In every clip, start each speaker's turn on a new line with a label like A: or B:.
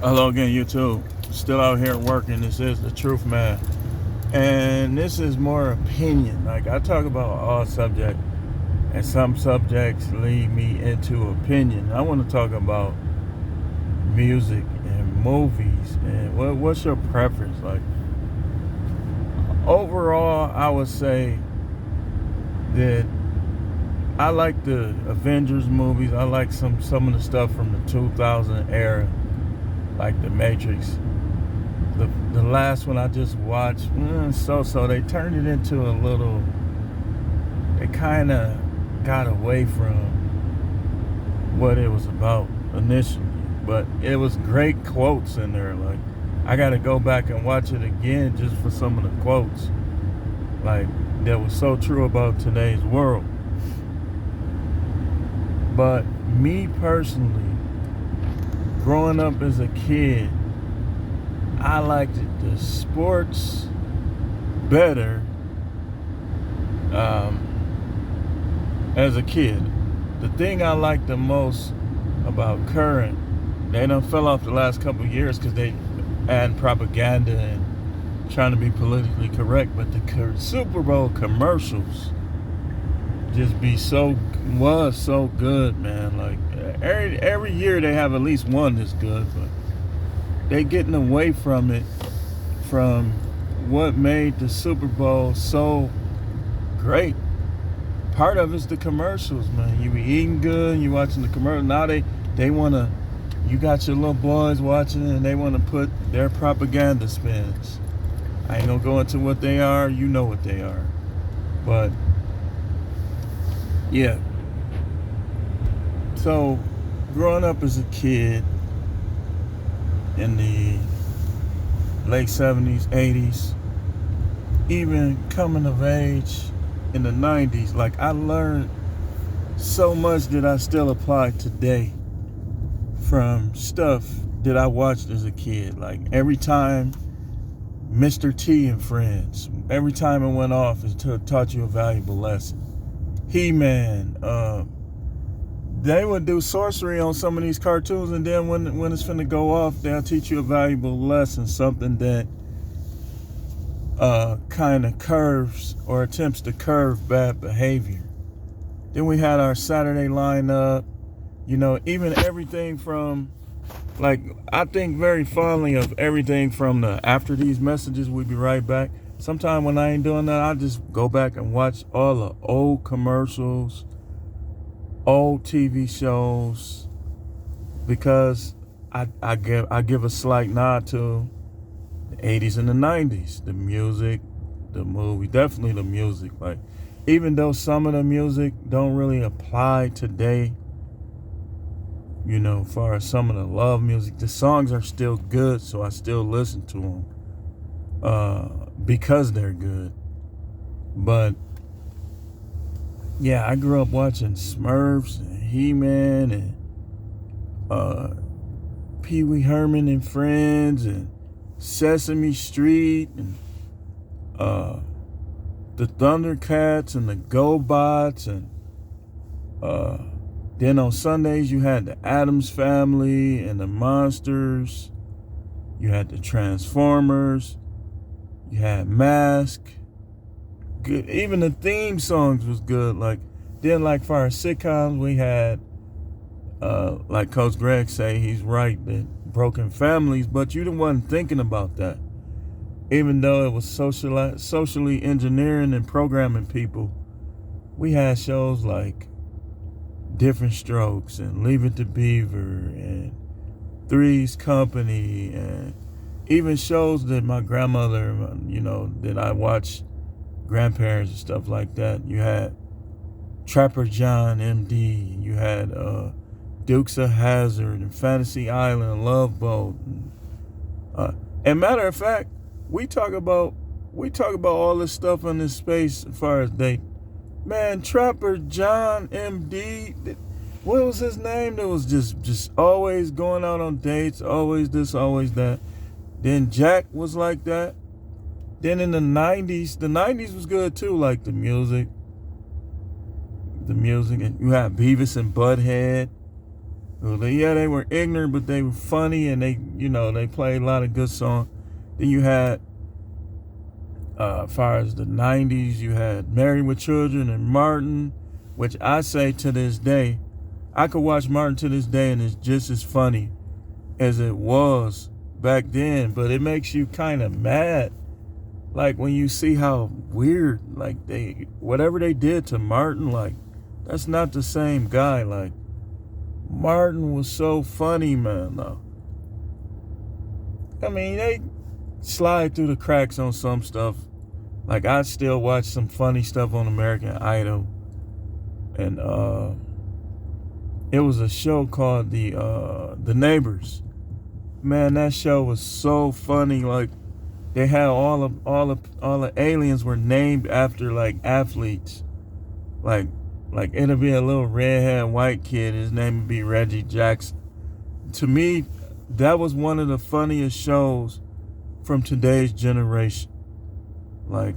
A: Hello again, YouTube. Still out here working. This is the Truth Man. And this is more opinion. Like, I talk about all subjects, and some subjects lead me into opinion. I want to talk about music and movies. And what's your preference? Like, overall, I would say that I like the Avengers movies. I like some of the stuff from the 2000 era, like The Matrix. The last one I just watched, so they turned it into a little. They kind of got away from what it was about initially, but it was great quotes in there. Like, I got to go back and watch it again just for some of the quotes, like, that was so true about today's world. But me personally, growing up as a kid, I liked the sports better as a kid. The thing I like the most about current, they done fell off the last couple of years because they add propaganda and trying to be politically correct, but the Super Bowl commercials just was so good, man. Like, every year they have at least one that's good, but they getting away from it, from what made the Super Bowl so great. Part of it's the commercials, man. You be eating good, you watching the commercial. Now they wanna, you got your little boys watching it, and they wanna put their propaganda spins. I ain't gonna go into what they are. You know what they are, but yeah. So, growing up as a kid in the late 70s, 80s, even coming of age in the 90s, like, I learned so much that I still apply today from stuff that I watched as a kid. Like, every time Mr. T and Friends, every time it went off, it taught you a valuable lesson. He-Man, they would do sorcery on some of these cartoons, and then when it's finna go off, they'll teach you a valuable lesson, something that kind of curves or attempts to curve bad behavior. Then we had our Saturday lineup, even everything from, like, I think very fondly of everything from the After These Messages, we'll be right back. Sometime when I ain't doing that, I just go back and watch all the old commercials, old TV shows, because I give a slight nod to the 80s and the 90s, the music, the movie, definitely the music. Like, even though some of the music don't really apply today, as far as some of the love music, the songs are still good, so I still listen to them because they're good. But yeah, I grew up watching Smurfs and He-Man and Pee Wee Herman and Friends and Sesame Street and the Thundercats and the GoBots, and then on Sundays you had the Addams Family and the Monsters. You had the Transformers. You had Mask. Good. Even the theme songs was good. Like, then, like, for our sitcoms, we had like Coach Greg say, he's right, that broken families, but you wasn't thinking about that. Even though it was socially engineering and programming people, we had shows like Different Strokes and Leave It to Beaver and Three's Company, and even shows that my grandmother, that I watched, grandparents and stuff like that. You had Trapper John, M.D. You had Dukes of Hazzard and Fantasy Island, Love Boat. And matter of fact, we talk about all this stuff in this space as far as they, man, Trapper John, M.D. What was his name? That was just always going out on dates, always this, always that. Then Jack was like that. Then in the 90s was good too, like the music, and you had Beavis and Butthead. Yeah, they were ignorant, but they were funny, and they played a lot of good songs. Then you had, as far as the 90s, you had Married with Children and Martin, which I say to this day, I could watch Martin to this day and it's just as funny as it was back then, but it makes you kind of mad. Like when you see how weird, like whatever they did to Martin, like that's not the same guy. Like Martin was so funny, man, though. I mean, they slide through the cracks on some stuff. Like I still watch some funny stuff on American Idol. And it was a show called The Neighbors. Man, that show was so funny. Like they had all the aliens were named after like athletes. Like it'll be a little redhead white kid. His name would be Reggie Jackson. To me, that was one of the funniest shows from today's generation. But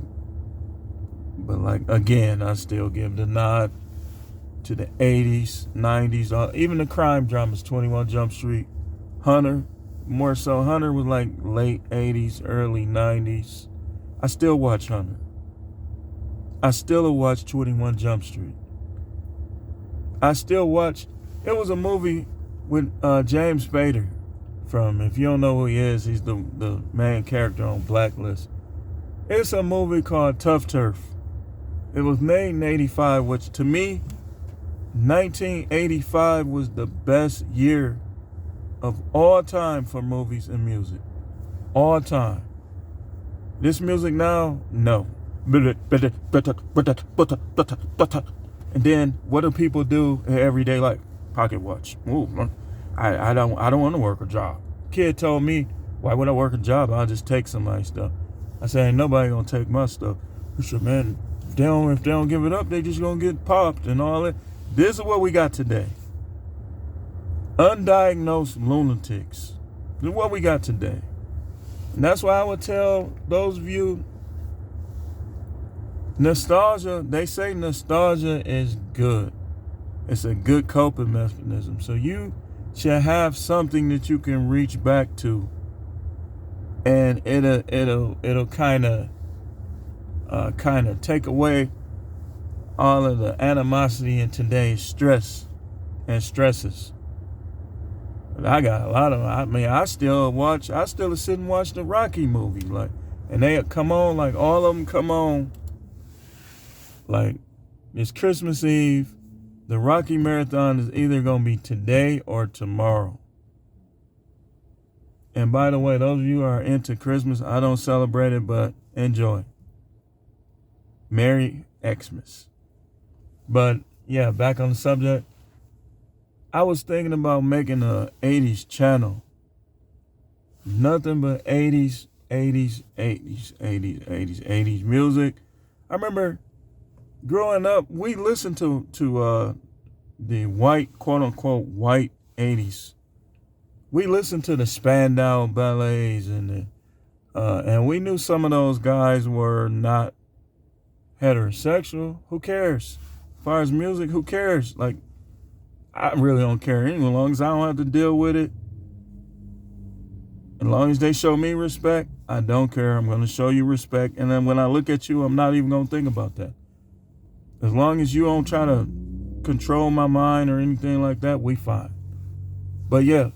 A: again, I still give the nod to the 80s, 90s, even the crime dramas, 21 Jump Street, Hunter. More so, Hunter was like late 80s, early 90s. I still watch Hunter. I still watch 21 Jump Street. I still watch, it was a movie with James Spader from, if you don't know who he is, he's the main character on Blacklist. It's a movie called Tough Turf. It was made in 85, which to me, 1985 was the best year of all time for movies and music. All time. This music now, no. And then what do people do in everyday life? Pocket watch. Ooh, I don't want to work a job. Kid told me, why would I work a job? I'll just take somebody's stuff. I said, ain't nobody gonna take my stuff. I said, man, if they don't give it up, they just gonna get popped and all that. This is what we got today. Undiagnosed lunatics. This is what we got today. And that's why I would tell those of you, nostalgia, they say nostalgia is good. It's a good coping mechanism. So you should have something that you can reach back to, and it'll kind of take away all of the animosity in today's stress and stresses. But I got a lot of, I still sit and watch the Rocky movies, like, and they come on, like all of them come on, like it's Christmas Eve. The Rocky Marathon is either gonna be today or tomorrow. And by the way, those of you who are into Christmas, I don't celebrate it, but enjoy. Merry Xmas. But yeah, back on the subject. I was thinking about making a 80s channel. Nothing but 80s music. I remember growing up, we listened to the white, quote unquote, white 80s. We listened to the Spandau Ballets and we knew some of those guys were not heterosexual. Who cares? As far as music, who cares? Like, I really don't care anyway, as long as I don't have to deal with it. As long as they show me respect, I don't care. I'm going to show you respect. And then when I look at you, I'm not even going to think about that. As long as you don't try to control my mind or anything like that, we fine. But yeah,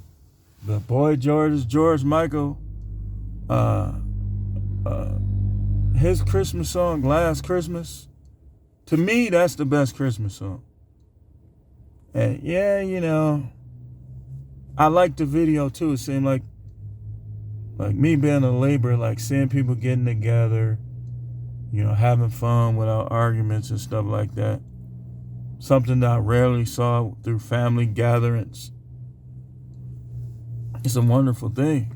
A: the boy George Michael, his Christmas song, Last Christmas, to me, that's the best Christmas song. And yeah, I like the video too. It seemed like me being a laborer, like seeing people getting together, having fun without arguments and stuff like that. Something that I rarely saw through family gatherings. It's a wonderful thing.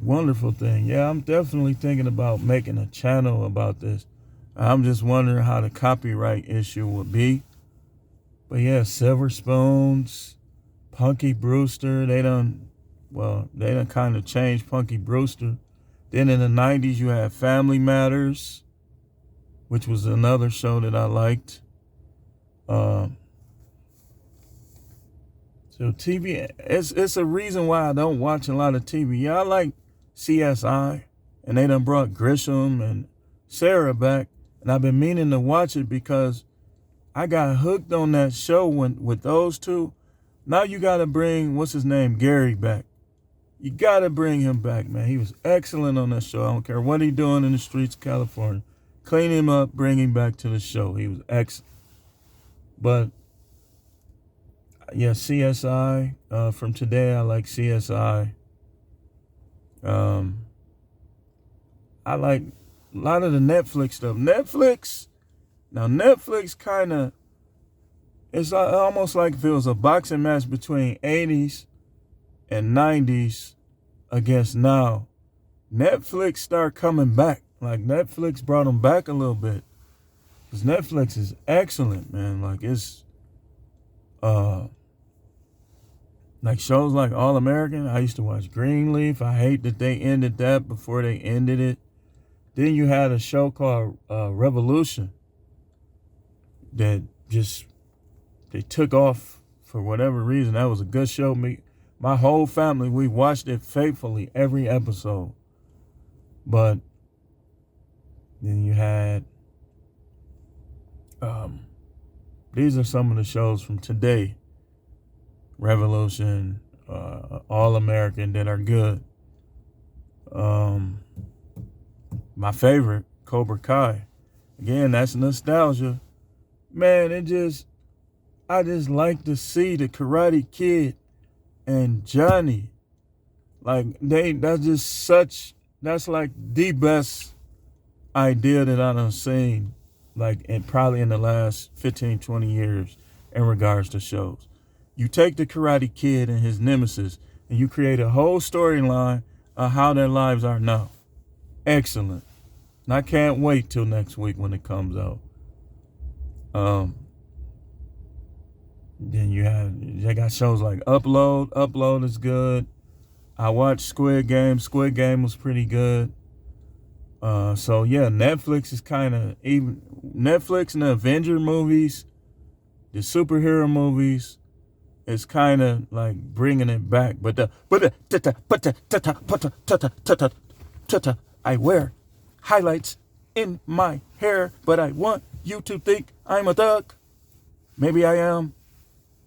A: Wonderful thing. Yeah, I'm definitely thinking about making a channel about this. I'm just wondering how the copyright issue would be. But yeah, Silver Spoons, Punky Brewster, they done kind of changed Punky Brewster. Then in the 90s, you had Family Matters, which was another show that I liked. So TV, it's a reason why I don't watch a lot of TV. Yeah, I like CSI, and they done brought Grisham and Sarah back, and I've been meaning to watch it because I got hooked on that show with those two. Now you got to bring, what's his name, Gary back. You got to bring him back, man. He was excellent on that show. I don't care what he doing in the streets of California. Clean him up, bring him back to the show. He was excellent. But, yeah, CSI. From today, I like CSI. I like a lot of the Netflix stuff. Netflix kind of, it's almost like if it was a boxing match between 80s and 90s against now. Netflix start coming back. Like, Netflix brought them back a little bit. Because Netflix is excellent, man. Like, it's, like shows like All American. I used to watch Greenleaf. I hate that they ended that before they ended it. Then you had a show called Revolution that just, they took off for whatever reason. That was a good show. My whole family, we watched it faithfully every episode. But then you had, these are some of the shows from today. Revolution, All American, that are good. My favorite, Cobra Kai. Again, that's nostalgia. Man, I just like to see the Karate Kid and Johnny. Like, that's like the best idea that I done seen, like, probably in the last 15, 20 years in regards to shows. You take the Karate Kid and his nemesis, and you create a whole storyline of how their lives are now. Excellent. And I can't wait till next week when it comes out. Then they got shows like Upload. Upload is good. I watched Squid Game. Squid Game was pretty good. So yeah, Netflix is kind of even. Netflix and the Avenger movies, the superhero movies, is kind of like bringing it back. I wear highlights in my hair, but I want you to think I'm a thug. Maybe I am.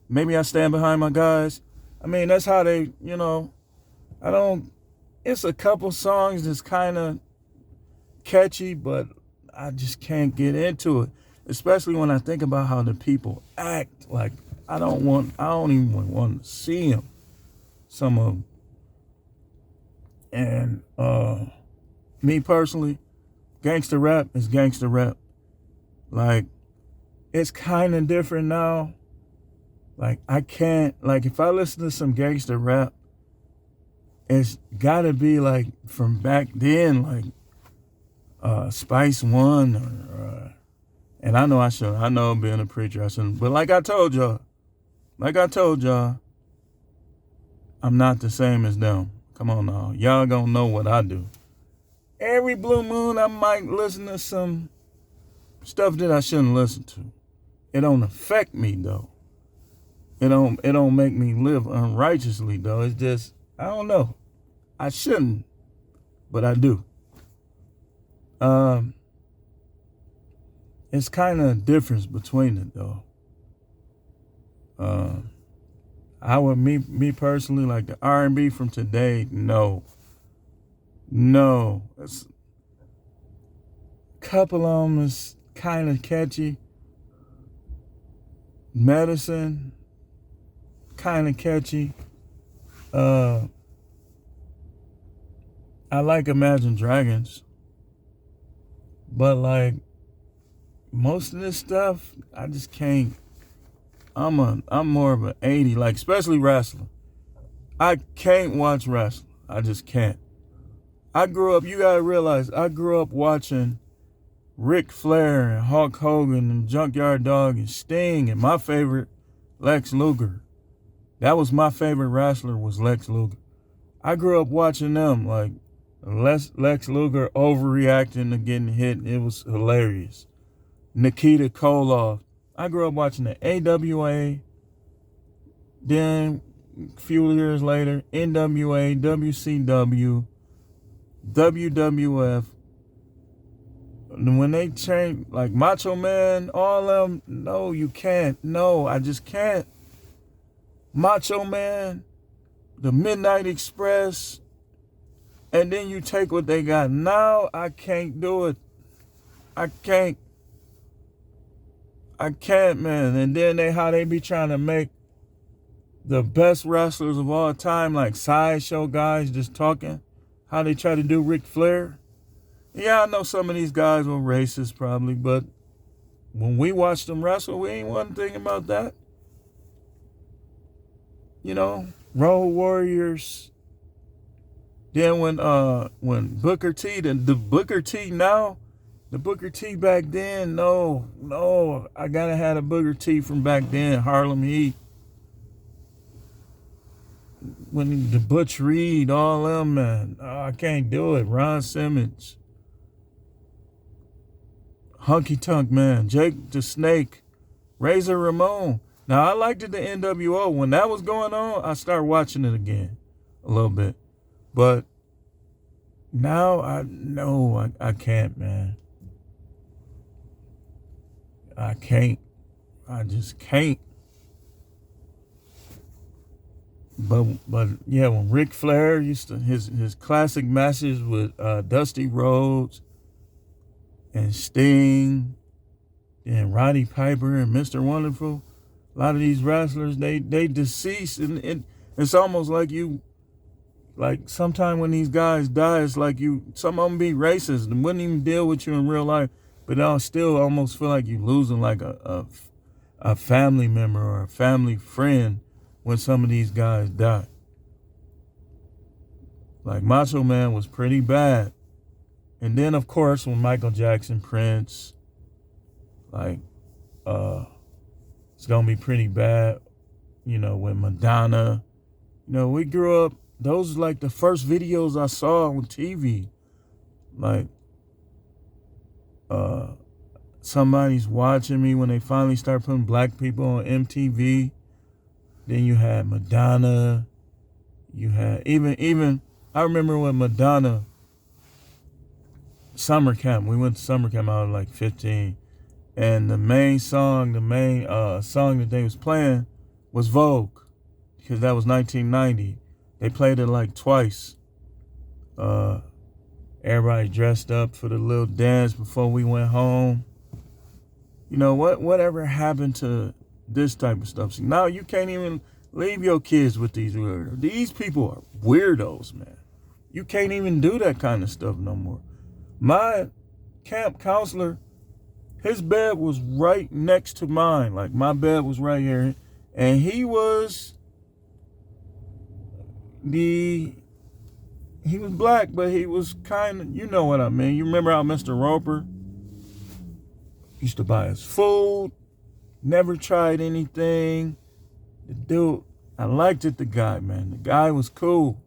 A: Maybe I stand behind my guys. I mean, that's how they, it's a couple songs that's kind of catchy, but I just can't get into it. Especially when I think about how the people act. Like, I don't even want to see them. Some of them. And me personally, gangster rap is gangster rap. Like, it's kind of different now. Like, I can't, like, if I listen to some gangster rap, it's gotta be like from back then, like Spice One, or and I know being a preacher, I shouldn't, but like I told y'all, I'm not the same as them. Come on now, y'all gonna know what I do. Every blue moon, I might listen to some stuff that I shouldn't listen to. It don't affect me though. It don't make me live unrighteously though. It's just, I don't know. I shouldn't, but I do. It's kind of a difference between it though. I would, me personally, like the R&B from today, no. It's a couple of them is kind of catchy. Medicine, kind of catchy. I like Imagine Dragons, but like most of this stuff, I just can't. I'm more of an 80, like especially wrestling. I can't watch wrestling. I just can't. You gotta realize, I grew up watching Ric Flair and Hulk Hogan and Junkyard Dog and Sting, and my favorite, Lex Luger. That was my favorite wrestler, was Lex Luger. I grew up watching them, like Lex Luger overreacting to getting hit. It was hilarious. Nikita Koloff. I grew up watching the AWA, Then a few years later, NWA, WCW, WWF. And when they changed, like Macho Man, all of them, no, you can't. No, I just can't. Macho Man, the Midnight Express, and then you take what they got now, I can't do it. I can't, man. And then how they be trying to make the best wrestlers of all time, like sideshow guys just talking, how they try to do Ric Flair. Yeah, I know some of these guys were racist probably, but when we watched them wrestle, we ain't wasn't thinking about that. You know, Road Warriors. Then when Booker T, the Booker T now, the Booker T back then, no, I gotta have a Booker T from back then, Harlem Heat. When the Butch Reed, all them, man, I can't do it. Ron Simmons, Hunky Tunk Man, Jake the Snake, Razor Ramon. Now I liked it, the NWO. When that was going on, I started watching it again a little bit. But now I can't, man. I can't. I just can't. But yeah, when Ric Flair used to his classic matches with Dusty Rhodes and Sting and Roddy Piper and Mr. Wonderful, a lot of these wrestlers they deceased, and it's almost like sometime when these guys die, it's like some of them be racist and wouldn't even deal with you in real life, but I'll still almost feel like you losing like a family member or a family friend when some of these guys die. Like Macho Man was pretty bad. And then of course when Michael Jackson, Prince, like it's gonna be pretty bad, you know, with Madonna. You know, we grew up, those are like the first videos I saw on TV. Like somebody's watching me when they finally start putting black people on MTV. Then you had Madonna. You had even I remember when Madonna summer camp. We went to summer camp. I was like 15, and the main song that they was playing was Vogue, because that was 1990. They played it like twice. Everybody dressed up for the little dance before we went home. You know whatever happened to this type of stuff? See, now you can't even leave your kids with these weirdos. These people are weirdos, man. You can't even do that kind of stuff no more. My camp counselor, his bed was right next to mine. Like my bed was right here, and he was black, but he was kind of, you know what I mean. You remember how Mr. Roper used to buy us food, never tried anything. The dude, I liked it, the guy, man. The guy was cool.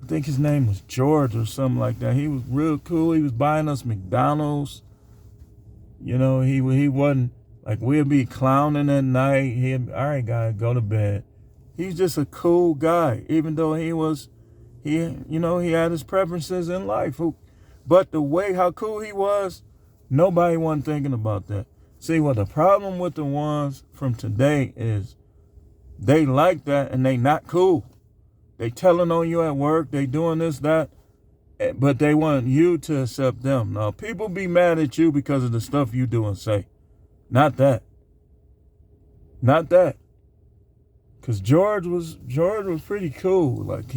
A: I think his name was George or something like that. He was real cool. He was buying us McDonald's. You know, he wasn't, like, we'd be clowning at night. He'd be, all right, guys, go to bed. He's just a cool guy, even though he had his preferences in life. But the way how cool he was, nobody wasn't thinking about that. See, what the problem with the ones from today is they like that and they not cool. They telling on you at work, they doing this, that, but they want you to accept them. Now, people be mad at you because of the stuff you do and say. Not that. Not that. Because George was pretty cool. Like,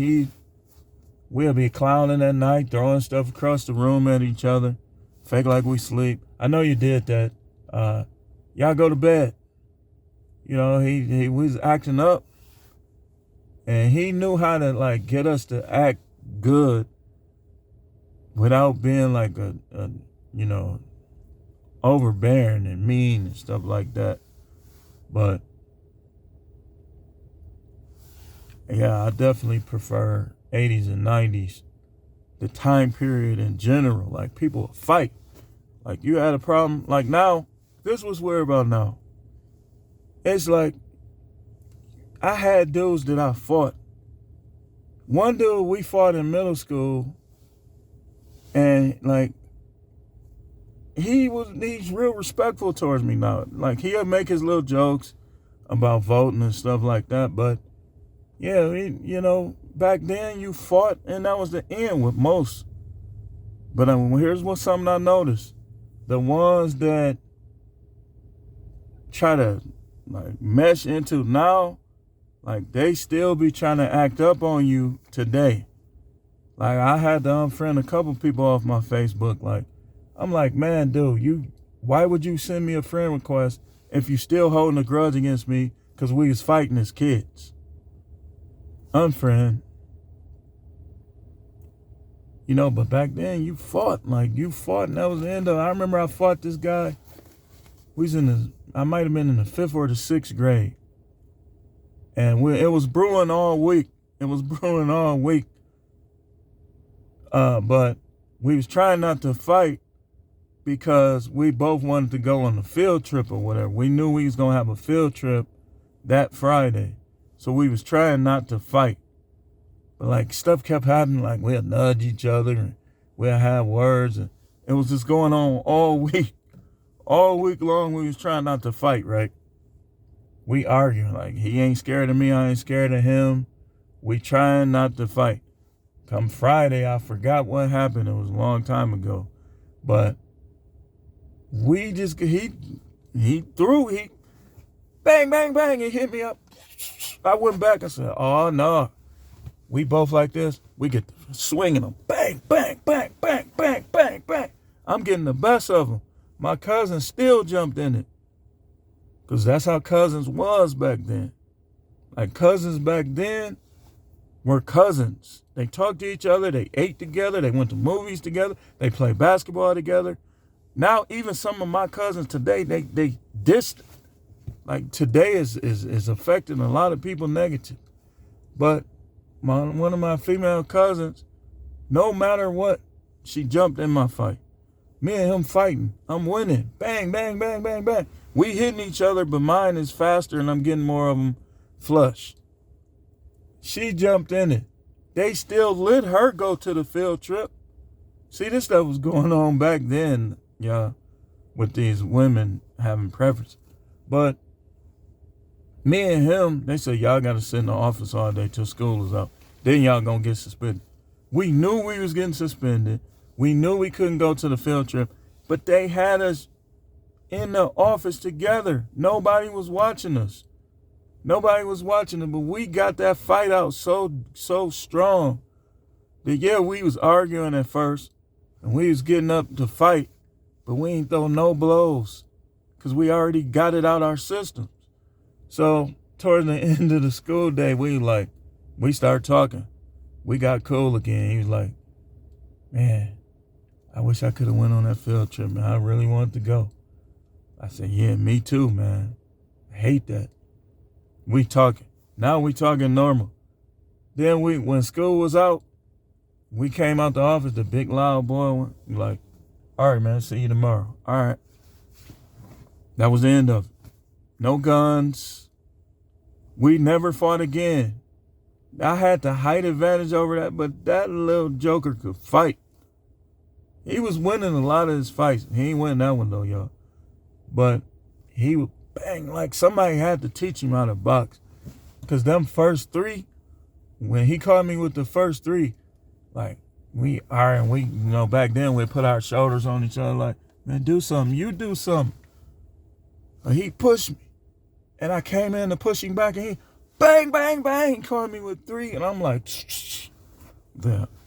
A: we'll be clowning at night, throwing stuff across the room at each other, fake like we sleep. I know you did that. Y'all go to bed. You know, he was acting up, and he knew how to, like, get us to act good without being like a overbearing and mean and stuff like that. But yeah, I definitely prefer 80s and 90s, the time period in general. Like, people fight. Like, you had a problem. Like, now, this was weird about now. It's like I had dudes that I fought. One dude we fought in middle school, and like he's real respectful towards me now. Like he'll make his little jokes about voting and stuff like that, but yeah, back then you fought and that was the end with most. But here's something I noticed: the ones that try to like mesh into now, like they still be trying to act up on you today. Like I had to unfriend a couple people off my Facebook. Like I'm like, man, dude, why would you send me a friend request if you still holding a grudge against me because we was fighting as kids? Unfriend. But back then you fought, and that was the end of it. I remember I fought this guy. I might have been in the 5th or the 6th grade. And it was brewing all week. But we was trying not to fight because we both wanted to go on a field trip or whatever. We knew we was going to have a field trip that Friday. So we was trying not to fight. But like stuff kept happening, like we'll nudge each other and we'll have words. And it was just going on all week. All week long we was trying not to fight, right? We arguing, like he ain't scared of me, I ain't scared of him. We trying not to fight. Come Friday, I forgot what happened. It was a long time ago. But he bang, bang, bang, he hit me up. I went back and said, oh no. We both like this. We get swinging them. Bang, bang, bang, bang, bang, bang, bang. I'm getting the best of them. My cousin still jumped in it. Because that's how cousins was back then. Like cousins back then were cousins. They talked to each other. They ate together. They went to movies together. They played basketball together. Now, even some of my cousins today, they distant. Like today is affecting a lot of people negative. But one of my female cousins, no matter what, she jumped in my fight. Me and him fighting. I'm winning. Bang, bang, bang, bang, bang. We hitting each other, but mine is faster and I'm getting more of them flush. She jumped in it. They still let her go to the field trip. See, this stuff was going on back then, with these women having preference. But me and him, they said, y'all got to sit in the office all day till school is out. Then y'all going to get suspended. We knew we was getting suspended. We knew we couldn't go to the field trip. But they had us in the office together. Nobody was watching us. Nobody was watching it. But we got that fight out so strong that, we was arguing at first. And we was getting up to fight. But we ain't throw no blows. Because we already got it out our systems. So towards the end of the school day, we started talking. We got cool again. He was like, man, I wish I could have went on that field trip, man. I really wanted to go. I said, yeah, me too, man. I hate that. We talking. Now we talking normal. Then when school was out, we came out the office, the big loud boy went like, all right, man, see you tomorrow. All right. That was the end of it. No guns. We never fought again. I had the height advantage over that, but that little joker could fight. He was winning a lot of his fights. He ain't winning that one though, y'all. But he would bang, like somebody had to teach him how to box. Because them first three, when he caught me with the first three, like back then we'd put our shoulders on each other like, man, do something, you do something. But he pushed me. And I came in to push him back and he bang, bang, bang, caught me with three. And I'm like,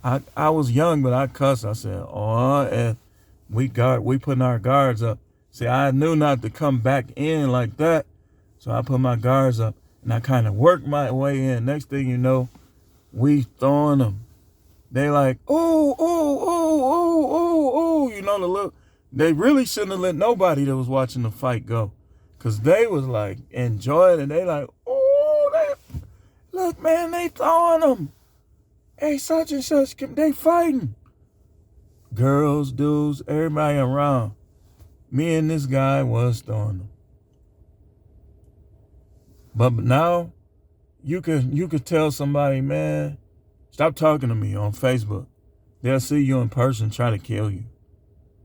A: I was young, but I cussed. I said, and we putting our guards up. See, I knew not to come back in like that. So I put my guards up and I kind of worked my way in. Next thing you know, we throwing them. They like, the look. They really shouldn't have let nobody that was watching the fight go. Because they was like enjoying it. They like, look, man, they throwing them. Hey, such and such, they fighting. Girls, dudes, everybody around. Me and this guy was throwing them. But now, you could tell somebody, man, stop talking to me on Facebook. They'll see you in person, try to kill you.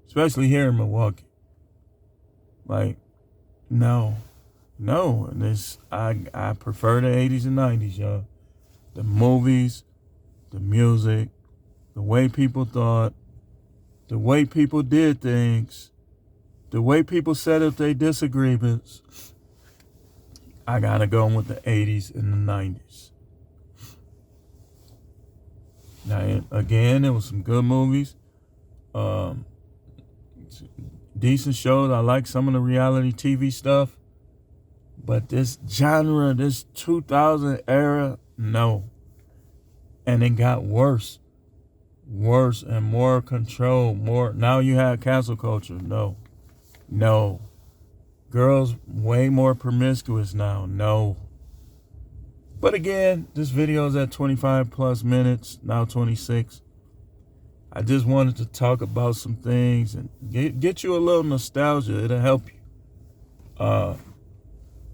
A: Especially here in Milwaukee. Like, no. And I prefer the 80s and 90s, y'all. The movies, the music, the way people thought, the way people did things, the way people set up their disagreements. I gotta go with the 80s and the 90s. Now, again, there was some good movies. Decent shows. I like some of the reality TV stuff. But this genre, this 2000 era, no. And it got worse. Worse and more control. Now you have cancel culture. No. Girls way more promiscuous now. No. But again, this video is at 25 plus minutes, now 26. I just wanted to talk about some things and get you a little nostalgia. It'll help you.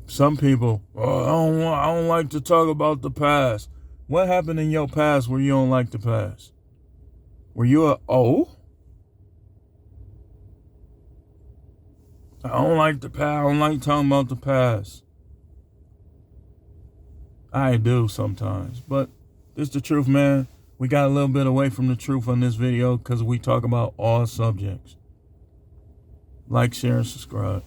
A: Some people, I don't like to talk about the past. What happened in your past where you don't like the past? Were you I don't like the past. I don't like talking about the past. I do sometimes, but it's the truth, man. We got a little bit away from the truth on this video because we talk about all subjects. Like, share, and subscribe.